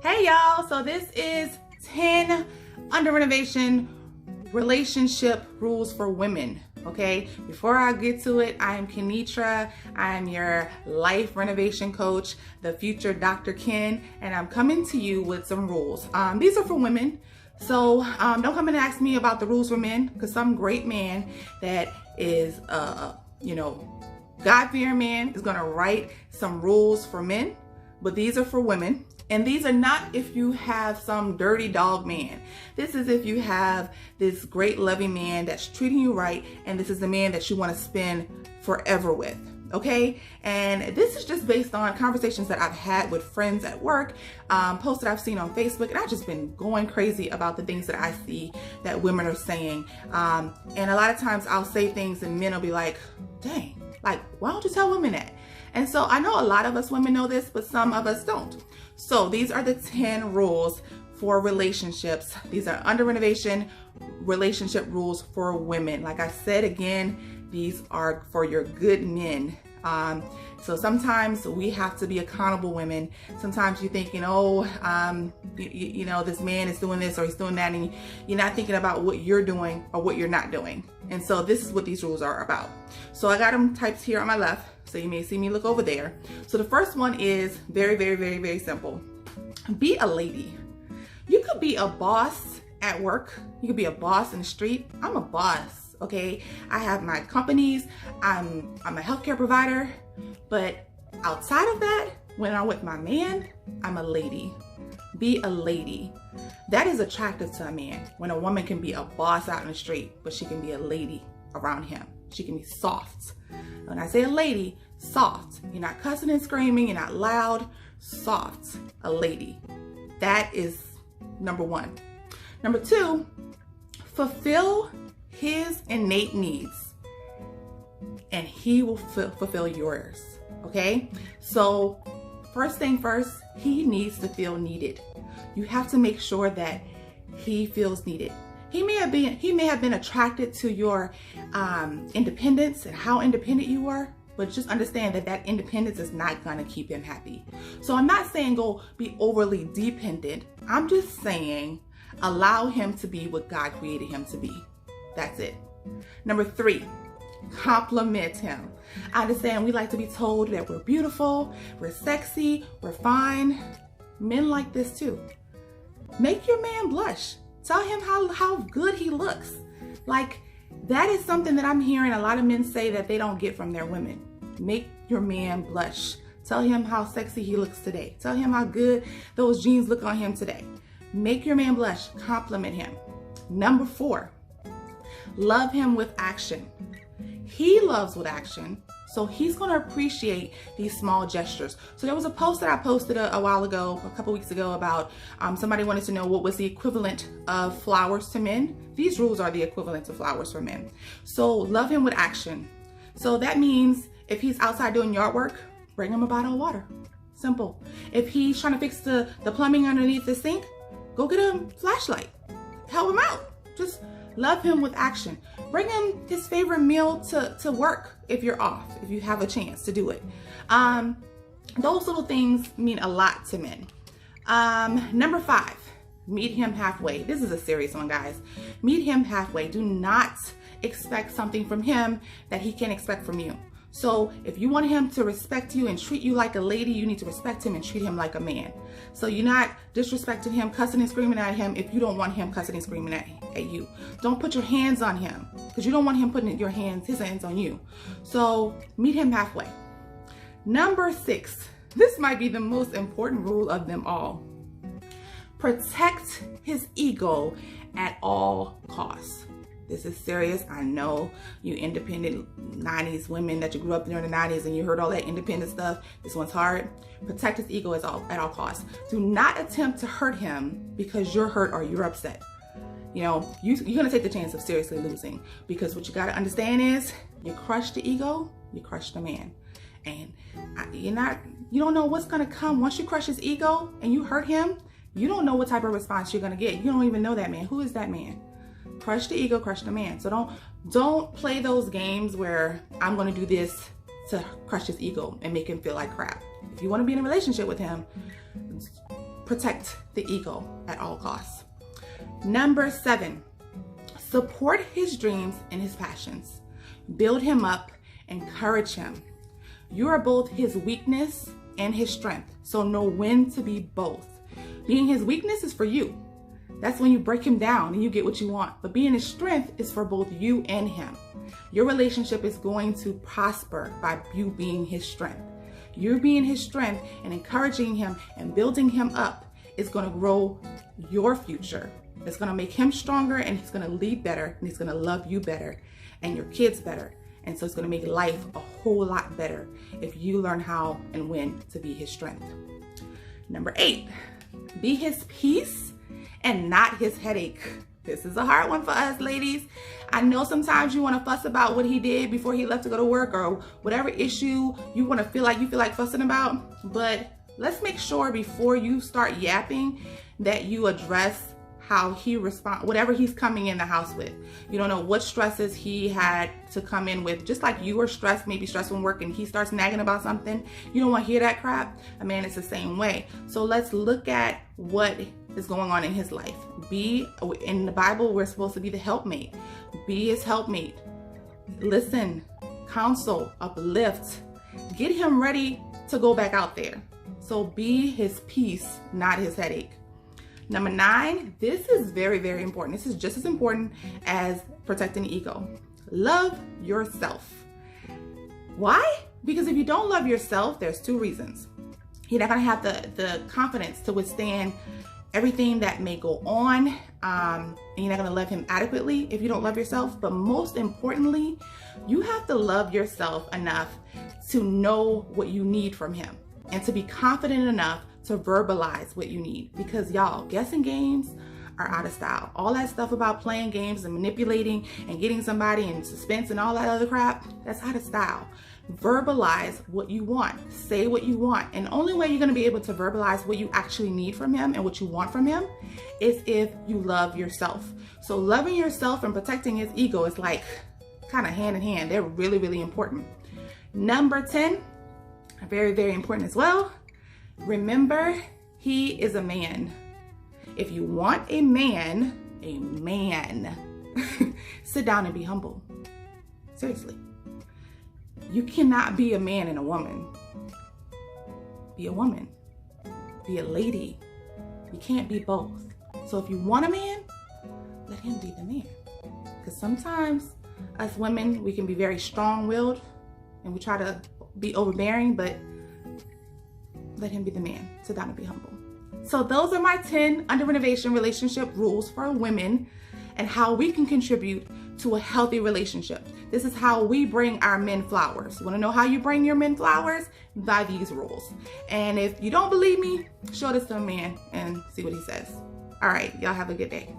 Hey y'all, so this is 10 under renovation relationship rules for women. Okay, before I get to it, I am Kenitra. I am your life renovation coach, the future Dr. Ken, and I'm coming to you with some rules. These are for women, so don't come and ask me about the rules for men, because some great man that is, God-fearing man is gonna write some rules for men, but these are for women. And these are not if you have some dirty dog man. This is if you have this great loving man that's treating you right, and this is the man that you want to spend forever with, okay? And this is just based on conversations that I've had with friends at work, posts that I've seen on Facebook, and I've just been going crazy about the things that I see that women are saying. And a lot of times I'll say things and men will be like, dang, like, why don't you tell women that? And so I know a lot of us women know this, but some of us don't. So these are the 10 rules for relationships. These are under renovation relationship rules for women. Like I said again, these are for your good men. So sometimes we have to be accountable women. Sometimes you're thinking, this man is doing this or he's doing that, and you're not thinking about what you're doing or what you're not doing. And so this is what these rules are about. So I got them typed here on my left, so you may see me look over there. So the first one is very, very, very, very simple. Be a lady. You could be a boss at work. You could be a boss in the street. I'm a boss, okay? I have my companies. I'm a healthcare provider. But outside of that, when I'm with my man, I'm a lady. Be a lady. That is attractive to a man, when a woman can be a boss out in the street, but she can be a lady around him. She can be soft. When I say a lady, soft. You're not cussing and screaming. You're not loud. Soft. A lady. That is number one. Number two, fulfill his innate needs, and he will fulfill yours. Okay? So first thing first, he needs to feel needed. You have to make sure that he feels needed. He may have been attracted to your independence and how independent you are, but just understand that independence is not gonna keep him happy. So I'm not saying go be overly dependent. I'm just saying allow him to be what God created him to be. That's it. Number three, compliment him. I understand we like to be told that we're beautiful, we're sexy, we're fine. Men like this too. Make your man blush. Tell him how good he looks. Like, that is something that I'm hearing a lot of men say that they don't get from their women. Make your man blush. Tell him how sexy he looks today. Tell him how good those jeans look on him today. Make your man blush. Compliment him. Number four, love him with action. He loves with action, so he's going to appreciate these small gestures. So there was a post that I posted a while ago, a couple weeks ago, about somebody wanted to know what was the equivalent of flowers to men. These rules are the equivalent of flowers for men. So love him with action. So that means if he's outside doing yard work, bring him a bottle of water. Simple. If he's trying to fix the plumbing underneath the sink, go get a flashlight. Help him out. Just love him with action. Bring him his favorite meal to work if you're off, if you have a chance to do it. Those little things mean a lot to men. Number five, meet him halfway. This is a serious one, guys. Meet him halfway. Do not expect something from him that he can't expect from you. So if you want him to respect you and treat you like a lady, you need to respect him and treat him like a man. So you're not disrespecting him, cussing and screaming at him if you don't want him cussing and screaming at you. Don't put your hands on him, because you don't want him putting his hands on you. So meet him halfway. Number six, this might be the most important rule of them all. Protect his ego at all costs. This is serious. I know you independent 90s women that you grew up during the 90s and you heard all that independent stuff. This one's hard. Protect his ego at all costs. Do not attempt to hurt him because you're hurt or you're upset. You know, you're going to take the chance of seriously losing, because what you got to understand is you crush the ego, you crush the man. And you don't know what's going to come once you crush his ego and you hurt him. You don't know what type of response you're going to get. You don't even know that man. Who is that man? Crush the ego, crush the man. So don't play those games where I'm going to do this to crush his ego and make him feel like crap. If you want to be in a relationship with him, protect the ego at all costs. Number 7, support his dreams and his passions. Build him up, encourage him. You are both his weakness and his strength, so know when to be both. Being his weakness is for you. That's when you break him down and you get what you want. But being his strength is for both you and him. Your relationship is going to prosper by you being his strength. You're being his strength and encouraging him and building him up is going to grow your future. It's going to make him stronger, and he's going to lead better, and he's going to love you better and your kids better. And so it's going to make life a whole lot better if you learn how and when to be his strength. Number 8, be his peace and not his headache. This is a hard one for us, ladies. I know sometimes you want to fuss about what he did before he left to go to work, or whatever issue you want to feel like fussing about. But let's make sure before you start yapping that you address how he responds, whatever he's coming in the house with. You don't know what stresses he had to come in with. Just like you were stressed, maybe stressed from work, and he starts nagging about something, you don't want to hear that crap. I mean, it's the same way. So let's look at what is going on in his life. In the Bible, we're supposed to be the helpmate. Be his helpmate. Listen, counsel, uplift. Get him ready to go back out there. So be his peace, not his headache. Number 9, this is very, very important. This is just as important as protecting the ego. Love yourself. Why? Because if you don't love yourself, there's 2 reasons. You're not gonna have the confidence to withstand everything that may go on, and you're not gonna love him adequately if you don't love yourself. But most importantly, you have to love yourself enough to know what you need from him and to be confident enough to verbalize what you need. Because y'all, guessing games are out of style. All that stuff about playing games and manipulating and getting somebody in suspense and all that other crap, that's out of style. Verbalize what you want. Say what you want. And the only way you're going to be able to verbalize what you actually need from him and what you want from him is if you love yourself. So loving yourself and protecting his ego is like kind of hand in hand. They're really, really important. Number 10, very, very important as well. Remember, he is a man. If you want a man, sit down and be humble. Seriously. You cannot be a man and a woman. Be a woman. Be a lady. You can't be both. So if you want a man, let him be the man. Because sometimes us women, we can be very strong-willed and we try to be overbearing, but let him be the man. Sit down and be humble. So those are my 10 under renovation relationship rules for women and how we can contribute to a healthy relationship. This is how we bring our men flowers. Want to know how you bring your men flowers? By these rules. And if you don't believe me, show this to a man and see what he says. All right, y'all have a good day.